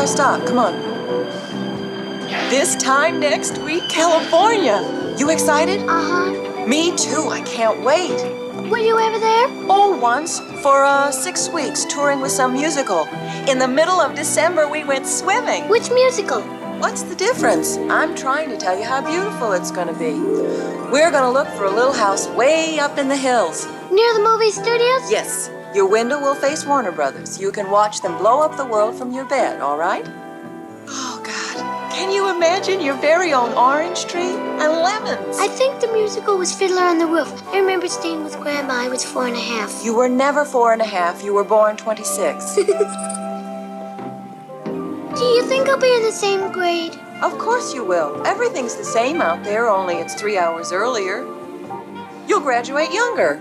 I'll stop. Come on. This time next week, California. You excited? Uh-huh. Me too. I can't wait. Were you ever there? Oh, once. For 6 weeks, touring with some musical. In the middle of December, we went swimming. Which musical? What's the difference? I'm trying to tell you how beautiful it's going to be. We're going to look for a little house way up in the hills. Near the movie studios? Yes. Your window will face Warner Brothers. You can watch them blow up the world from your bed, all right? Oh, God. Can you imagine your very own orange tree and lemons? I think the musical was Fiddler on the Roof. I remember staying with Grandma. I was 4.5. You were never 4.5. You were born 26. Do you think I'll be in the same grade? Of course you will. Everything's the same out there, only it's 3 hours earlier. You'll graduate younger.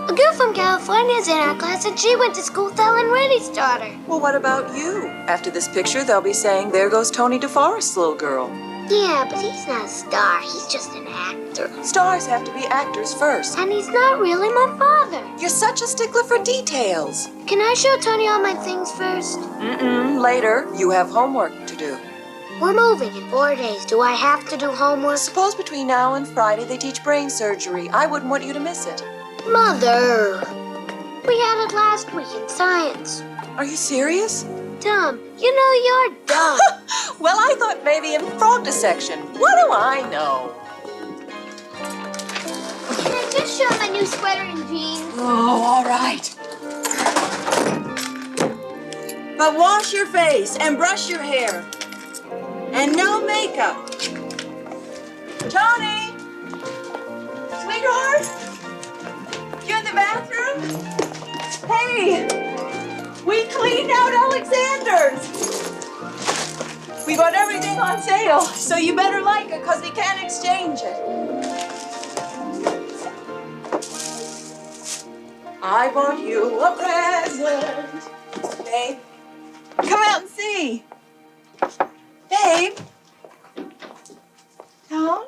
A girl from California's in our class, and she went to school with Ellen Reddy's daughter. Well, what about you? After this picture, they'll be saying, there goes Tony DeForest's little girl. Yeah, but he's not a star. He's just an actor. Stars have to be actors first. And he's not really my father. You're such a stickler for details. Can I show Tony all my things first? Later. You have homework to do. We're moving in 4 days. Do I have to do homework? Suppose between now and Friday they teach brain surgery. I wouldn't want you to miss it. Mother! We had it last week in science. Are you serious? Dumb. You know you're dumb. Well, I thought maybe in frog dissection. What do I know? Can I just show my new sweater and jeans? Oh, all right. But wash your face and brush your hair. And no makeup. Tony! Sweetheart? You in the bathroom? Hey! We cleaned out Alexander's! We got everything on sale, so you better like it, because they can't exchange it. I bought you a present. Babe, come out and see. Babe. Tom?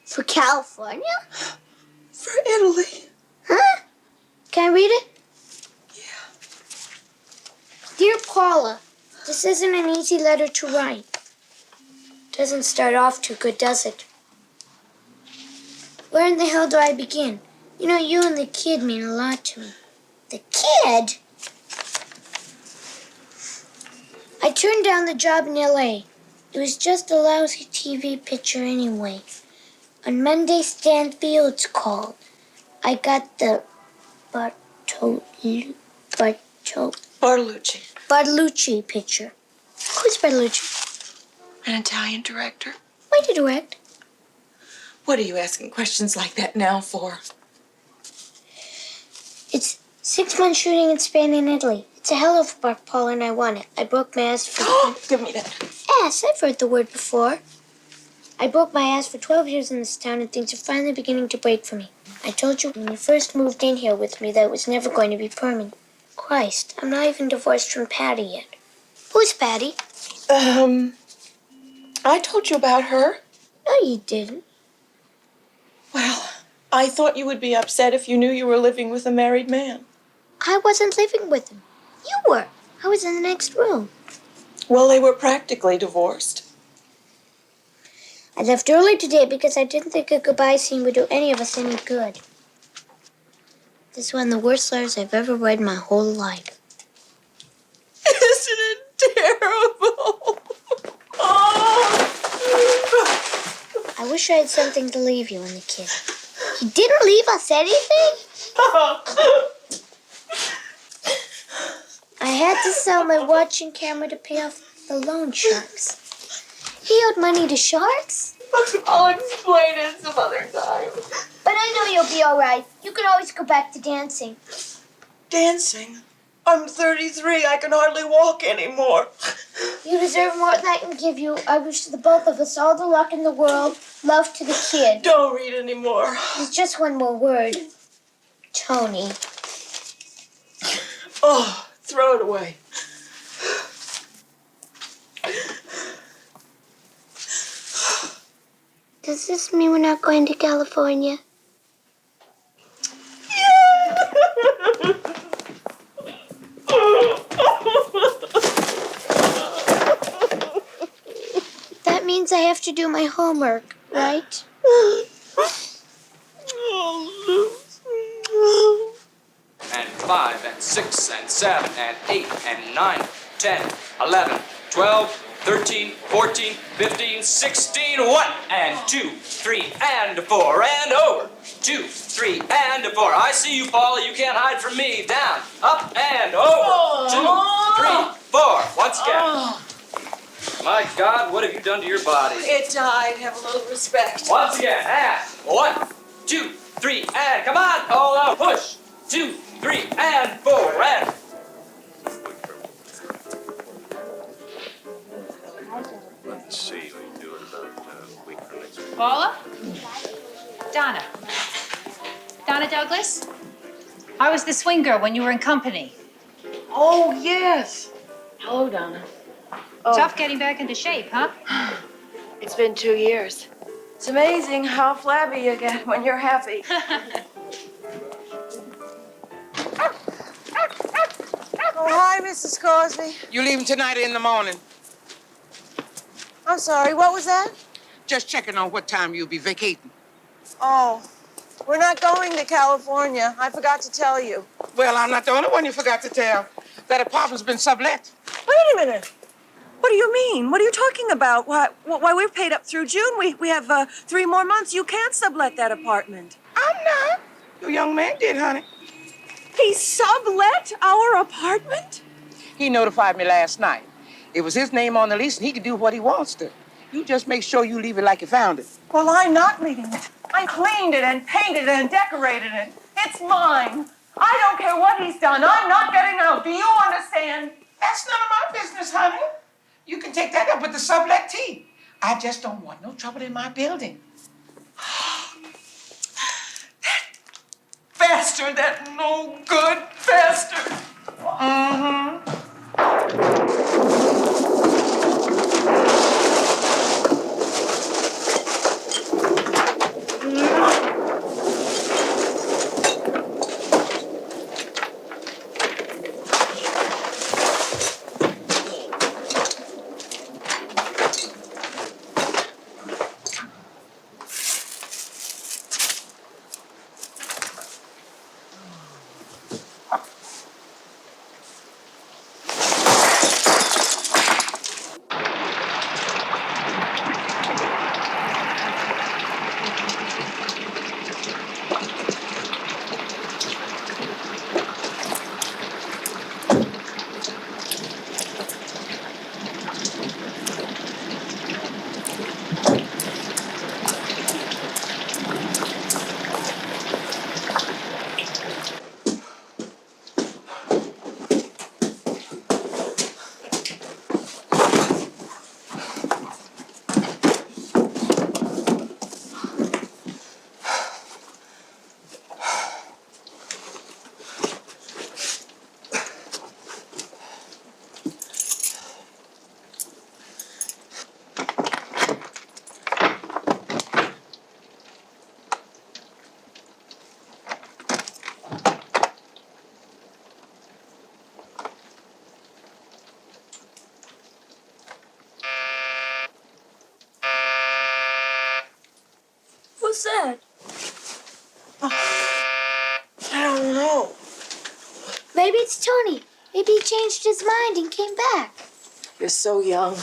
For California? For Italy. Huh? Can I read it? Yeah. Dear Paula, this isn't an easy letter to write. Doesn't start off too good, does it? Where in the hell do I begin? You know, you and the kid mean a lot to me. The kid? I turned down the job in L.A. It was just a lousy TV picture anyway. On Monday, Stan Fields called. I got the Bartolucci picture. Who's Bartolucci? An Italian director. Why did you direct? What are you asking questions like that now for? It's 6 months shooting in Spain and Italy. It's a hell of a part, Paul, and I want it. I broke my ass for... Give me that. Ass? I've heard the word before. I broke my ass for 12 years in this town, and things are finally beginning to break for me. I told you when you first moved in here with me that it was never going to be permanent. Christ, I'm not even divorced from Patty yet. Who's Patty? I told you about her. No, you didn't. Well, I thought you would be upset if you knew you were living with a married man. I wasn't living with him. You were. I was in the next room. Well, they were practically divorced. I left early today because I didn't think a goodbye scene would do any of us any good. This is one of the worst letters I've ever read in my whole life. Isn't it terrible? Oh! I wish I had something to leave you and the kid. He didn't leave us anything? I had to sell my watch and camera to pay off The loan sharks. He owed money to sharks? I'll explain it some other time. But I know you'll be all right. You can always go back to dancing. Dancing? I'm 33. I can hardly walk anymore. You deserve more than I can give you. I wish the both of us all the luck in the world. Love to the kid. Don't read anymore. There's just one more word. Tony. Oh, throw it away. Does this mean we're not going to California? That means I have to do my homework, right? And 5 and 6 and 7 and 8 and 9, 10, 11, 12, 13, 14, 15, 16, 1 and 2, 3 and 4 and over. 2, 3 and 4. I see you, Paula. You can't hide from me. Down, up and over. 2, 3, 4. Once again. My God, what have you done to your body? It died. Have a little respect. Once again. And 1, 2, 3 and come on, Paula. Push. 2, 3 and 4 and. Let's see what you do about a week from next week. Paula? Donna. Donna Douglas? I was the swing girl when you were in company. Oh, yes. Hello, Donna. Tough getting back into shape, huh? It's been 2 years. It's amazing how flabby you get when you're happy. Oh, hi, Mrs. Crosby. You leaving tonight or in the morning? I'm sorry, what was that? Just checking on what time you'll be vacating. Oh, we're not going to California. I forgot to tell you. Well, I'm not the only one you forgot to tell. That apartment's been sublet. Wait a minute. What do you mean? What are you talking about? Why we're paid up through June. We have 3 more months. You can't sublet that apartment. I'm not. Your young man did, honey. He sublet our apartment? He notified me last night. It was his name on the lease, and he can do what he wants to. You just make sure you leave it like you found it. Well, I'm not leaving it. I cleaned it and painted it and decorated it. It's mine. I don't care what he's done. I'm not getting out. Do you understand? That's none of my business, honey. You can take that up with the sublet team. I just don't want no trouble in my building. Bastard, that no good bastard. Mm-hmm. What's that? Oh, I don't know. Maybe it's Tony. Maybe he changed his mind and came back. You're so young.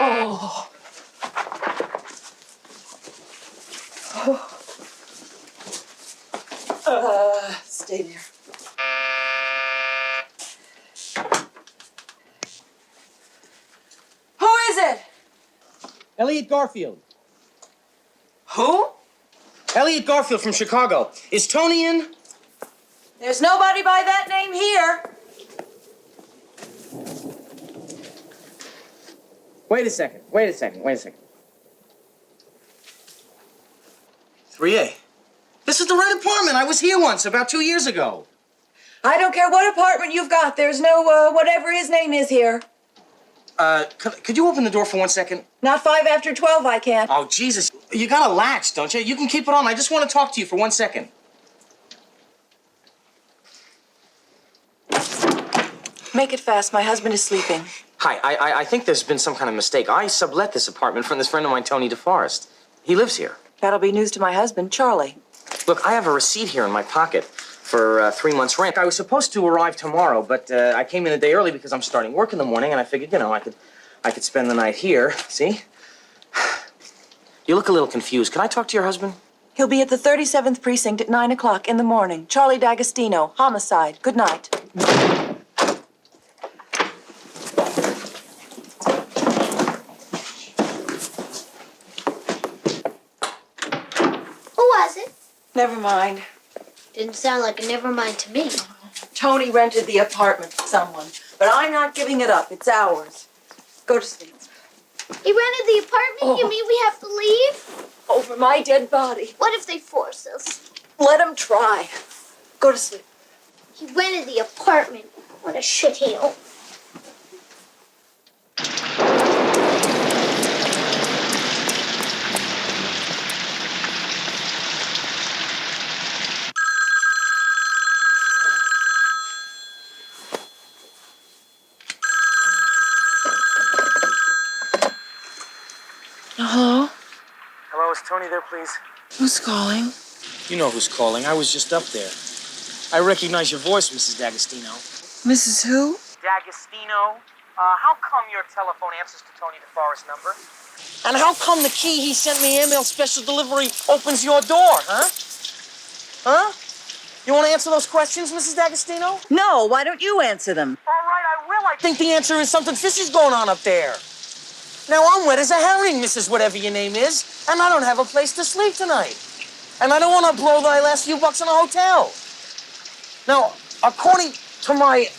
Oh. Stay there. it? Elliot Garfield. Who? Elliot Garfield from Chicago. Is Tony in? There's nobody by that name here. Wait a second. 3A. This is the right apartment. I was here once, about 2 years ago. I don't care what apartment you've got. There's no, whatever his name is here. Could you open the door for 1 second? Not 5 after 12, I can't. Oh, Jesus. You got a latch, don't you? You can keep it on. I just want to talk to you for 1 second. Make it fast. My husband is sleeping. Hi, I think there's been some kind of mistake. I sublet this apartment from this friend of mine, Tony DeForest. He lives here. That'll be news to my husband, Charlie. Look, I have a receipt here in my pocket for 3 months' rent. I was supposed to arrive tomorrow, but I came in a day early because I'm starting work in the morning, and I figured, I could spend the night here. See? You look a little confused. Can I talk to your husband? He'll be at the 37th precinct at 9 o'clock in the morning. Charlie D'Agostino, homicide. Good night. Who was it? Never mind. Didn't sound like a never mind to me. Tony rented the apartment for someone, but I'm not giving it up. It's ours. Go to sleep. He rented the apartment? You mean we have to leave? Over my dead body. What if they force us? Let him try. Go to sleep. He rented the apartment. What a shitheel. Hello? Hello, is Tony there, please? Who's calling? You know who's calling. I was just up there. I recognize your voice, Mrs. D'Agostino. Mrs. Who? D'Agostino? How come your telephone answers to Tony DeForest's number? And how come the key he sent me email special delivery opens your door, huh? Huh? You want to answer those questions, Mrs. D'Agostino? No, why don't you answer them? All right, I will. I think the answer is something fishy's going on up there. Now, I'm wet as a herring, Mrs. Whatever your name is, and I don't have a place to sleep tonight. And I don't want to blow my last few bucks in a hotel. Now, according to my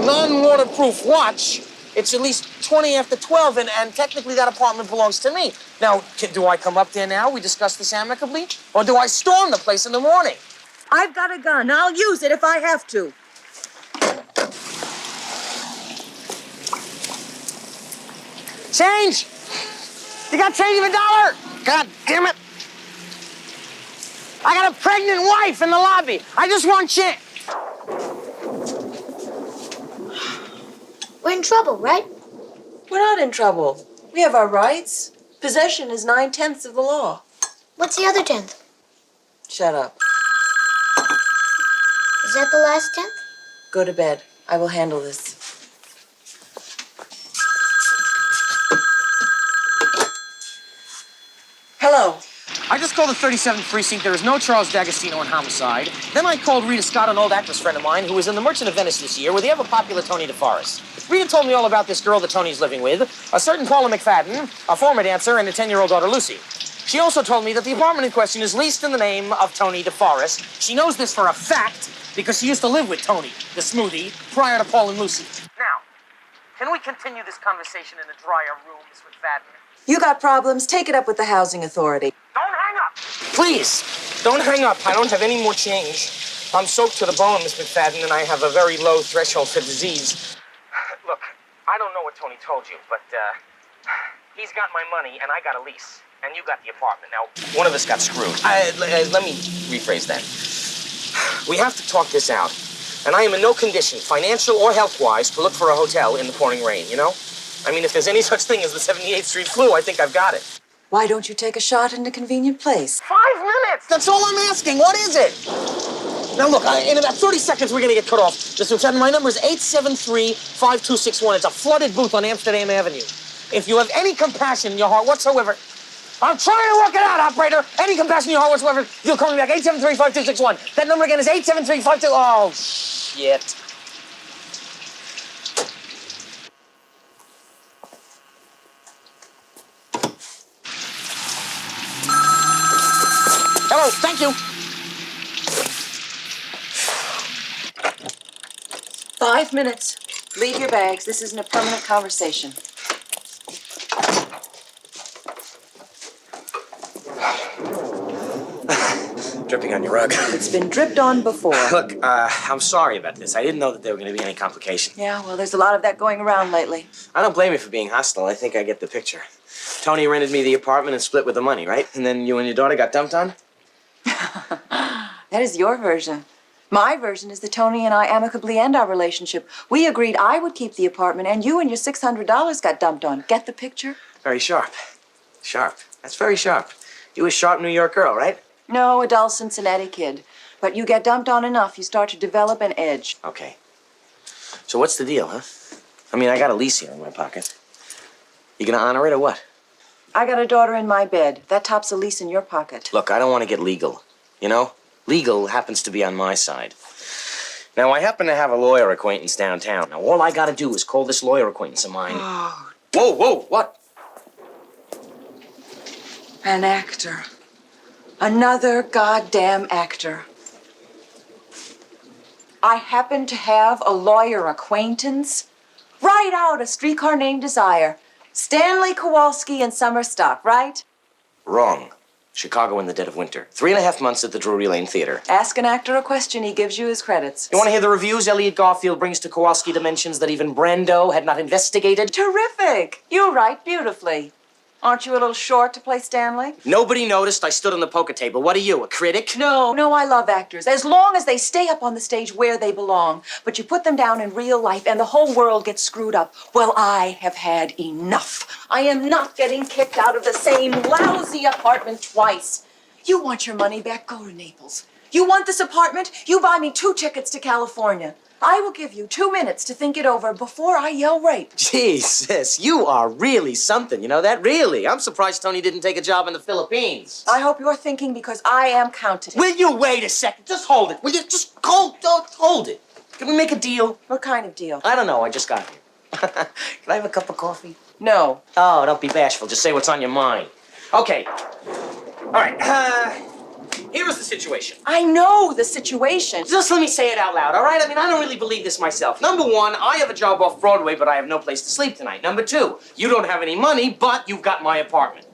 non-waterproof watch, it's at least 20 after 12, and technically that apartment belongs to me. Now, do I come up there now, we discuss this amicably, or do I storm the place in the morning? I've got a gun. I'll use it if I have to. Change! You got change of $1? God damn it! I got a pregnant wife in the lobby. I just want change. We're in trouble, right? We're not in trouble. We have our rights. Possession is 9/10 of the law. What's the other 10th? Shut up. Is that the last 10th? Go to bed. I will handle this. Hello. I just called the 37th precinct. There is no Charles D'Agostino in homicide. Then I called Rita Scott, an old actress friend of mine, who was in The Merchant of Venice this year with the ever-popular Tony DeForest. Rita told me all about this girl that Tony's living with, a certain Paula McFadden, a former dancer, and a 10-year-old daughter, Lucy. She also told me that the apartment in question is leased in the name of Tony DeForest. She knows this for a fact because she used to live with Tony, the smoothie, prior to Paul and Lucy. Now, can we continue this conversation in a drier room, Miss McFadden? You got problems? Take it up with the housing authority. Don't hang up! Please, don't hang up. I don't have any more change. I'm soaked to the bone, Miss McFadden, and I have a very low threshold for disease. Look, I don't know what Tony told you, but he's got my money, and I got a lease. And you got the apartment. Now, one of us got screwed. Let me rephrase that. We have to talk this out. And I am in no condition, financial or health-wise, to look for a hotel in the pouring rain, you know? I mean, if there's any such thing as the 78th Street flu, I think I've got it. Why don't you take a shot in a convenient place? 5 minutes! That's all I'm asking. What is it? Now, look, in about 30 seconds, we're going to get cut off. Mr. McFadden, my number is 873-5261. It's a flooded booth on Amsterdam Avenue. If you have any compassion in your heart whatsoever, I'm trying to work it out, operator. Any compassion in your heart whatsoever, you'll call me back. 873-5261. That number again is 873-52... Oh, shit. Thank you. 5 minutes. Leave your bags. This isn't a permanent conversation. Dripping on your rug. It's been dripped on before. Look, I'm sorry about this. I didn't know that there were going to be any complications. Yeah, well, there's a lot of that going around lately. I don't blame you for being hostile. I think I get the picture. Tony rented me the apartment and split with the money, right? And then you and your daughter got dumped on? That is your version. My version is that Tony and I amicably end our relationship. We agreed I would keep the apartment, and you and your $600 got dumped on. Get the picture? Very sharp. Sharp. That's very sharp. You a sharp New York girl, right? No, a dull Cincinnati kid. But you get dumped on enough, you start to develop an edge. Okay. So what's the deal, huh? I mean, I got a lease here in my pocket. You gonna honor it or what? I got a daughter in my bed. That tops a lease in your pocket. Look, I don't want to get legal, you know? Legal happens to be on my side. Now, I happen to have a lawyer acquaintance downtown. Now, all I gotta do is call this lawyer acquaintance of mine. Oh. Whoa, what? An actor. Another goddamn actor. I happen to have a lawyer acquaintance. Write out A Streetcar Named Desire. Stanley Kowalski and summer stock, right? Wrong. Chicago in the dead of winter. 3.5 months at the Drury Lane Theater. Ask an actor a question, he gives you his credits. You want to hear the reviews Elliot Garfield brings to Kowalski dimensions that even Brando had not investigated? Terrific! You write beautifully. Aren't you a little short to play Stanley? Nobody noticed I stood on the poker table. What are you, a critic? No, I love actors. As long as they stay up on the stage where they belong. But you put them down in real life and the whole world gets screwed up. Well, I have had enough. I am not getting kicked out of the same lousy apartment twice. You want your money back? Go to Naples. You want this apartment? You buy me 2 tickets to California. I will give you 2 minutes to think it over before I yell rape. Jesus, you are really something, you know that? Really. I'm surprised Tony didn't take a job in the Philippines. I hope you're thinking because I am counting. Will you wait a second? Just hold it. Will you just hold it? Can we make a deal? What kind of deal? I don't know. I just got here. Can I have a cup of coffee? No. Oh, don't be bashful. Just say what's on your mind. Okay. All right. Here is the situation. I know the situation. Just let me say it out loud, all right? I mean, I don't really believe this myself. Number 1, I have a job off Broadway, but I have no place to sleep tonight. Number 2, you don't have any money, but you've got my apartment.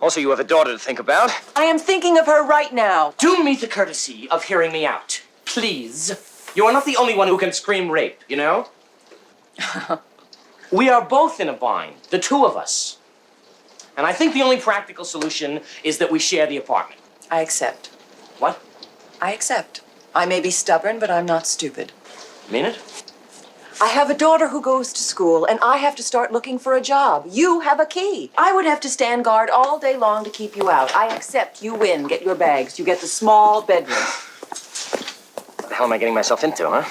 Also, you have a daughter to think about. I am thinking of her right now. Do me the courtesy of hearing me out, please. You are not the only one who can scream rape, you know? We are both in a bind, the two of us. And I think the only practical solution is that we share the apartment. I accept. What? I accept. I may be stubborn, but I'm not stupid. Mean it? I have a daughter who goes to school, and I have to start looking for a job. You have a key. I would have to stand guard all day long to keep you out. I accept. You win. Get your bags. You get the small bedroom. What the hell am I getting myself into, huh?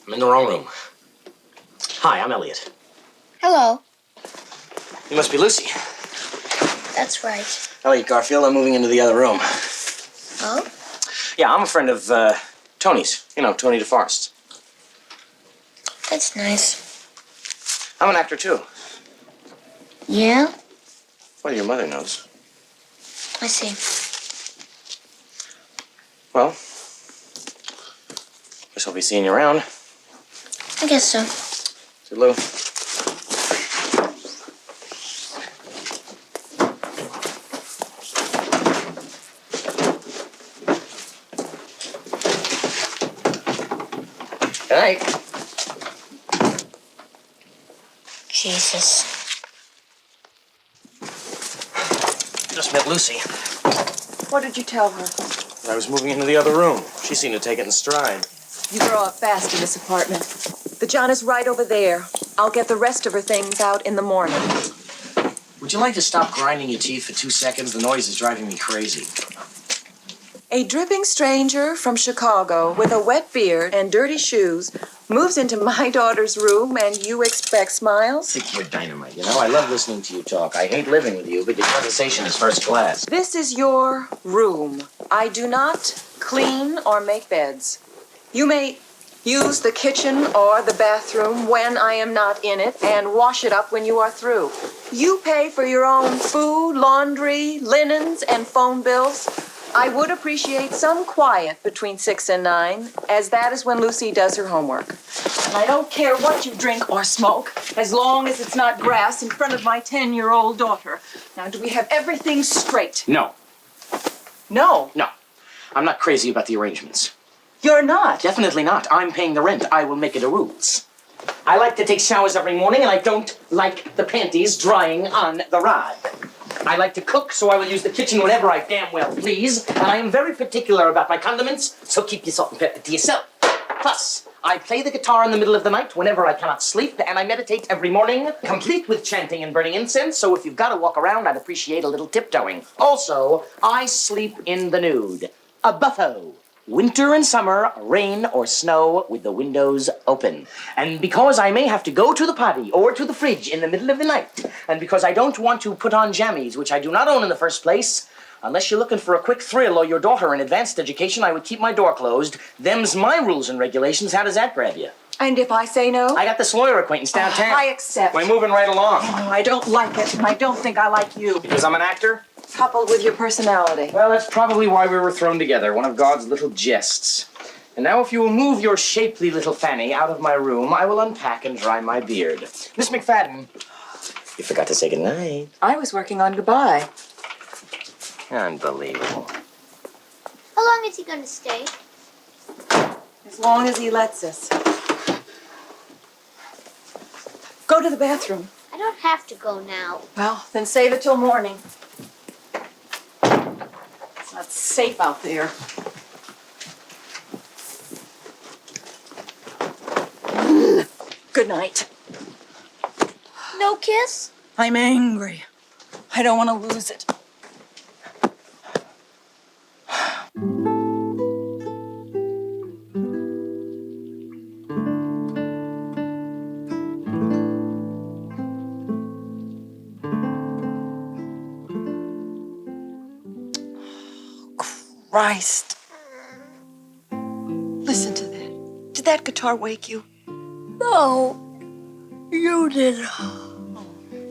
I'm in the wrong room. Hi, I'm Elliot. Hello. You must be Lucy. That's right. Elliot Garfield, I'm moving into the other room. Oh? Yeah, I'm a friend of Tony's. You know, Tony DeForest. That's nice. I'm an actor, too. Yeah? Well, your mother knows. I see. Well, guess I'll be seeing you around. I guess so. See you, Lou. Good night. Jesus. Just met Lucy. What did you tell her? I was moving into the other room. She seemed to take it in stride. You grow up fast in this apartment. The John is right over there. I'll get the rest of her things out in the morning. Would you like to stop grinding your teeth for 2 seconds? The noise is driving me crazy. A dripping stranger from Chicago with a wet beard and dirty shoes moves into my daughter's room and you expect smiles? I think you're dynamite, you know? I love listening to you talk. I hate living with you, but your conversation is first class. This is your room. I do not clean or make beds. You may Use the kitchen or the bathroom when I am not in it, and wash it up when you are through. You pay for your own food, laundry, linens, and phone bills. I would appreciate some quiet between 6 and 9, as that is when Lucy does her homework. And I don't care what you drink or smoke, as long as it's not grass in front of my 10-year-old daughter. Now, do we have everything straight? No. No, No. I'm not crazy about the arrangements. you're not. Definitely not. I'm paying the rent. I will make it a rules. I like to take showers every morning, and I don't like the panties drying on the rod. I like to cook, so I will use the kitchen whenever I damn well please, and I am very particular about my condiments, so keep your salt and pepper to yourself. Plus, I play the guitar in the middle of the night whenever I cannot sleep, and I meditate every morning, complete with chanting and burning incense, so if you've got to walk around, I'd appreciate a little tiptoeing. Also, I sleep in the nude. A buffo. Winter and summer, rain or snow, with the windows open. And because I may have to go to the potty or to the fridge in the middle of the night, and because I don't want to put on jammies, which I do not own in the first place, unless you're looking for a quick thrill or your daughter in advanced education, I would keep my door closed. Them's my rules and regulations. How does that grab you? And if I say no? I got this lawyer acquaintance downtown. I accept. We're moving right along. Oh, I don't like it, and I don't think I like you. Because I'm an actor? Coupled with your personality. Well, that's probably why we were thrown together, one of God's little jests. And now if you will move your shapely little Fanny out of my room, I will unpack and dry my beard. Miss McFadden, you forgot to say goodnight. I was working on goodbye. Unbelievable. How long is he going to stay? As long as he lets us. Go to the bathroom. I don't have to go now. Well, then save it till morning. It's not safe out there. Good night. No kiss? I'm angry. I don't want to lose it. Christ. Listen to that. Did that guitar wake you? No. You did.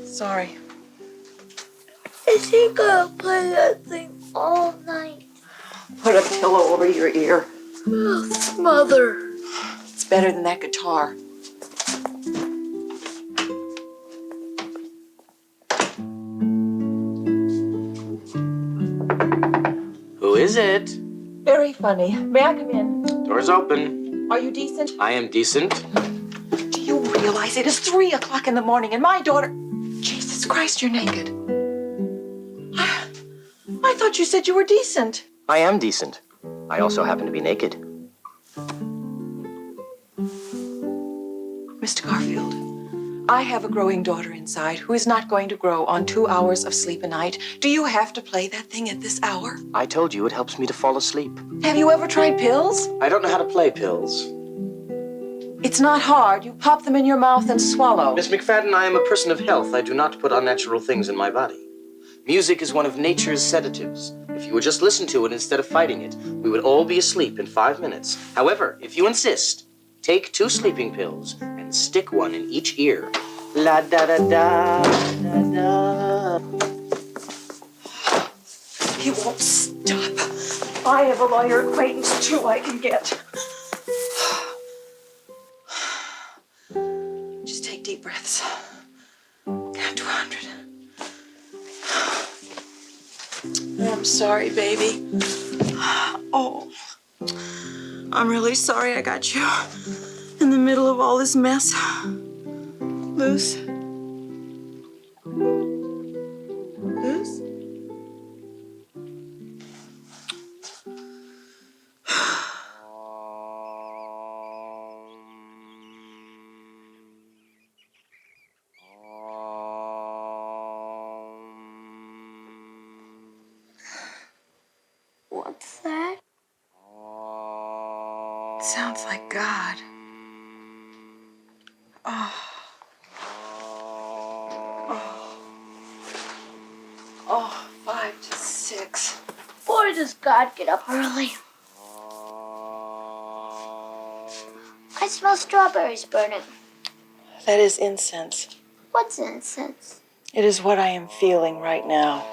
Sorry. Is he gonna play that thing all night? Put a pillow over your ear. Mother. It's better than that guitar. Who is it? Very funny. May I come in? Door's open. Are you decent? I am decent. Do you realize it is 3 o'clock in the morning and my daughter... Jesus Christ, you're naked. I thought you said you were decent. I am decent. I also happen to be naked. Mr. Garfield, I have a growing daughter inside who is not going to grow on 2 hours of sleep a night. Do you have to play that thing at this hour? I told you it helps me to fall asleep. Have you ever tried pills? I don't know how to play pills. It's not hard. You pop them in your mouth and swallow. Miss McFadden, I am a person of health. I do not put unnatural things in my body. Music is one of nature's sedatives. If you would just listen to it instead of fighting it, we would all be asleep in 5 minutes. However, if you insist, take 2 sleeping pills and stick one in each ear. La da da da da da. He won't stop. I have a lawyer acquaintance too I can get. Just take deep breaths. Count to 100. I'm sorry, baby. Oh, I'm really sorry I got you in the middle of all this mess. Luce? Luce? What's that? Sounds like God. Oh. Oh, 5 to 6. Boy, does God get up early. I smell strawberries burning. That is incense. What's incense? It is what I am feeling right now.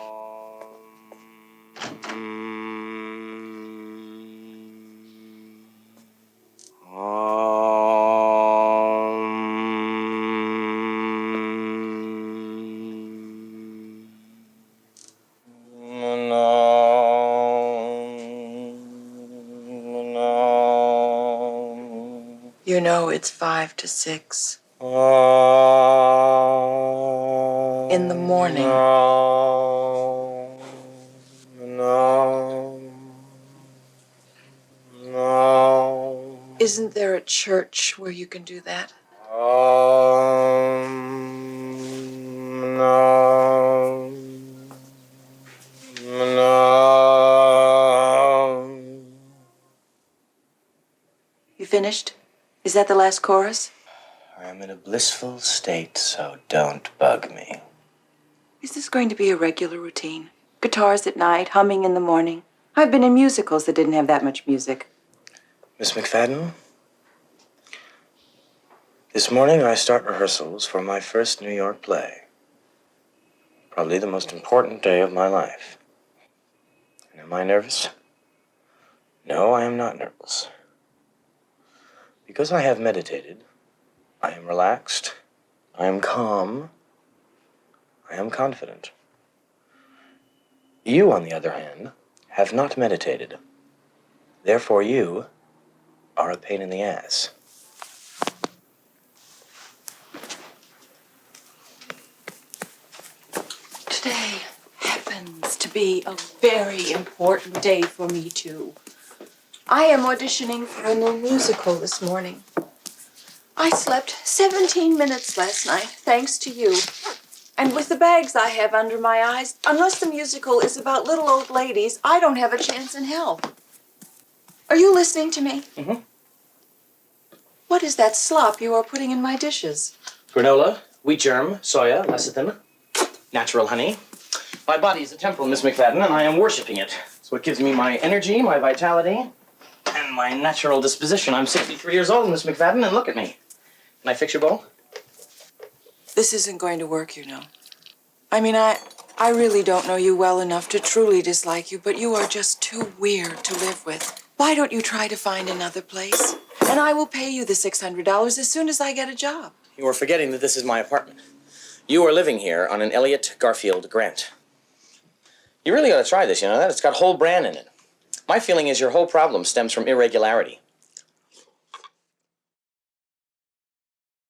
You know it's 5 to 6. In the morning. Isn't there a church where you can do that? You finished? Is that the last chorus? I am in a blissful state, so don't bug me. Is this going to be a regular routine? Guitars at night, humming in the morning. I've been in musicals that didn't have that much music. Miss McFadden, this morning I start rehearsals for my first New York play. Probably the most important day of my life. And am I nervous? No, I am not nervous. Because I have meditated, I am relaxed, I am calm, I am confident. You, on the other hand, have not meditated. Therefore, you are a pain in the ass. Today happens to be a very important day for me, too. I am auditioning for a new musical this morning. I slept 17 minutes last night, thanks to you. And with the bags I have under my eyes, unless the musical is about little old ladies, I don't have a chance in hell. Are you listening to me? Mm-hmm. What is that slop you are putting in my dishes? Granola, wheat germ, soya, lecithin, natural honey. My body is a temple, Miss McFadden, and I am worshiping it. So it gives me my energy, my vitality, and my natural disposition. I'm 63 years old, Miss McFadden, and look at me. Can I fix your bowl? This isn't going to work, you know. I mean, I really don't know you well enough to truly dislike you, but you are just too weird to live with. Why don't you try to find another place? And I will pay you the $600 as soon as I get a job. You are forgetting that this is my apartment. You are living here on an Elliott Garfield grant. You really ought to try this, you know that? It's got whole bran in it. My feeling is your whole problem stems from irregularity.